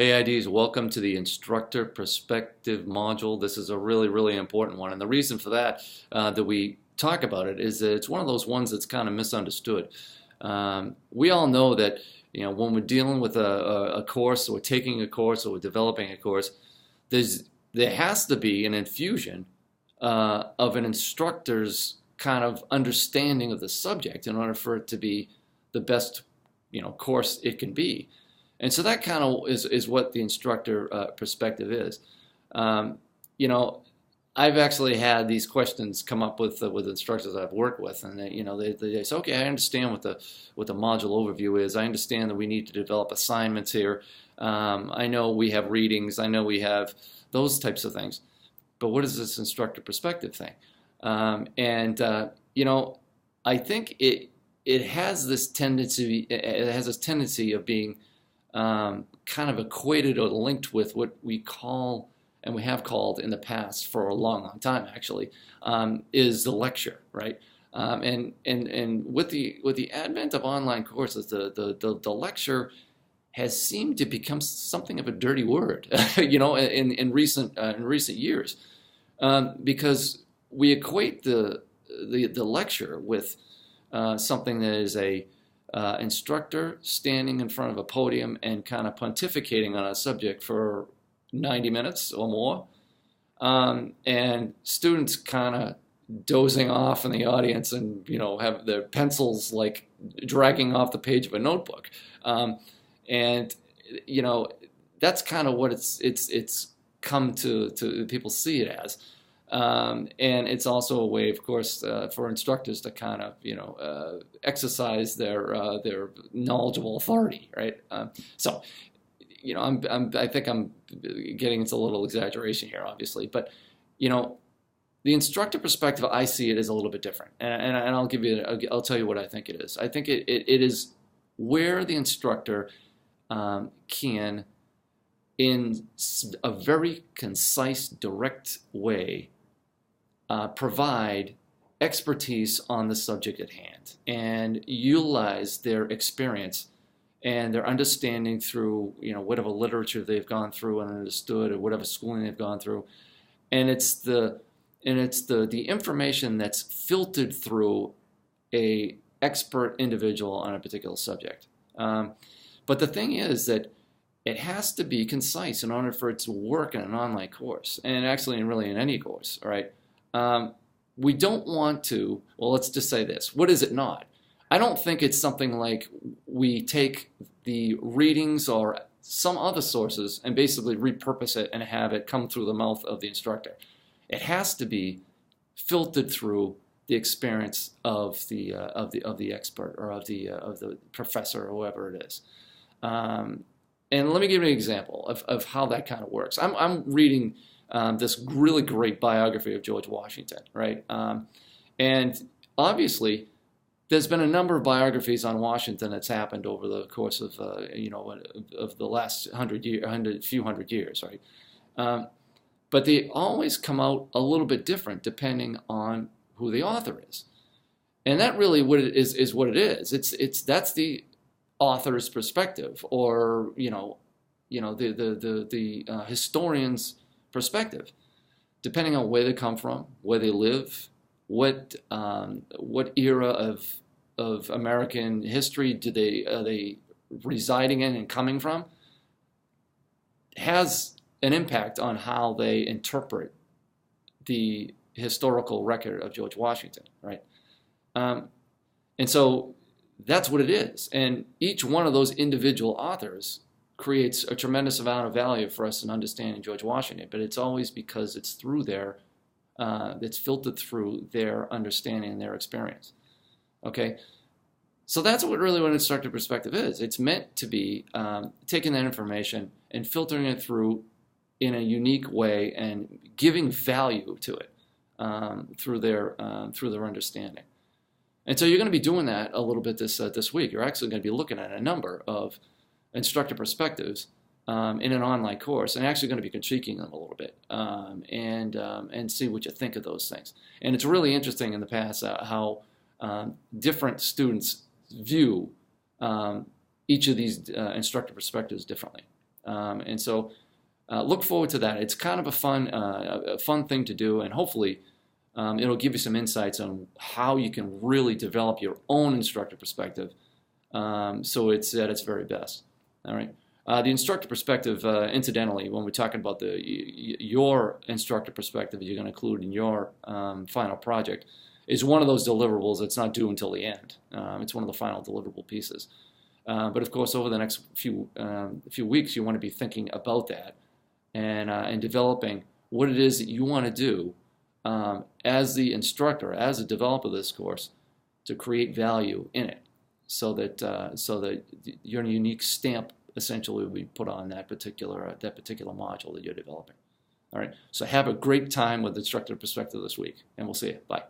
Hey IDs, welcome to the Instructor Perspective module. This is a really, really important one. And the reason for that, that we talk about it, is that it's one of those ones that's kind of misunderstood. We all know that when we're dealing with a course, or we're taking a course, or we're developing a course, there has to be an infusion of an instructor's kind of understanding of the subject in order for it to be the best course it can be. And so that kind of is what the instructor perspective is. I've actually had these questions come up with instructors I've worked with, and they say, okay, I understand what the module overview is. I understand that we need to develop assignments here. I know we have readings. I know we have those types of things. But what is this instructor perspective thing? I think it has this tendency. It has this tendency of being kind of equated or linked with what we call, and we have called in the past for a long, long time actually, is the lecture, right? And with the advent of online courses, the lecture has seemed to become something of a dirty word, in recent years, because we equate the lecture with something that is a instructor standing in front of a podium and kind of pontificating on a subject for 90 minutes or more, and students kind of dozing off in the audience and have their pencils like dragging off the page of a notebook, and that's kind of what it's come to people see it as. And it's also a way, of course, for instructors to kind of, exercise their knowledgeable authority, right? So, I think I'm getting into a little exaggeration here, obviously, but the instructor perspective, I see it as a little bit different, and I'll tell you what I think it is. I think it is where the instructor can, in a very concise, direct way, provide expertise on the subject at hand and utilize their experience and their understanding through whatever literature they've gone through and understood, or whatever schooling they've gone through, and it's the information that's filtered through a expert individual on a particular subject. But the thing is that it has to be concise in order for it to work in an online course, and actually really in any course, all right? We don't want to, well, let's just say this. What is it not? I don't think it's something like we take the readings or some other sources and basically repurpose it and have it come through the mouth of the instructor. It has to be filtered through the experience of the expert, or of the professor, or whoever it is. And let me give you an example of how that kind of works. I'm reading this really great biography of George Washington, right? And obviously, there's been a number of biographies on Washington that's happened over the course of of the last few hundred years, right? But they always come out a little bit different depending on who the author is, and that really is what it is. That's the author's perspective, or the historian's perspective, depending on where they come from, where they live, what era of American history are they residing in and coming from, has an impact on how they interpret the historical record of George Washington, right? And so that's what it is. And each one of those individual authors creates a tremendous amount of value for us in understanding George Washington, but it's always because it's through it's filtered through their understanding and their experience. Okay, so that's what an instructor perspective is. It's meant to be taking that information and filtering it through in a unique way and giving value to it through their understanding. And so you're going to be doing that a little bit this week. You're actually going to be looking at a number of instructor perspectives in an online course, and actually going to be critiquing them a little bit, and see what you think of those things. And it's really interesting in the past how different students view each of these instructor perspectives differently. And so look forward to that. It's kind of a fun thing to do, and hopefully it'll give you some insights on how you can really develop your own instructor perspective, so it's at its very best. All right. The instructor perspective, incidentally, when we're talking about your instructor perspective that you're going to include in your final project, is one of those deliverables that's not due until the end. It's one of the final deliverable pieces. But of course, over the next few weeks, you want to be thinking about that and developing what it is that you want to do as the instructor, as a developer of this course, to create value in it, so that your unique stamp essentially will be put on that particular module that you're developing. All right. So have a great time with Instructor Perspective this week, and we'll see you. Bye.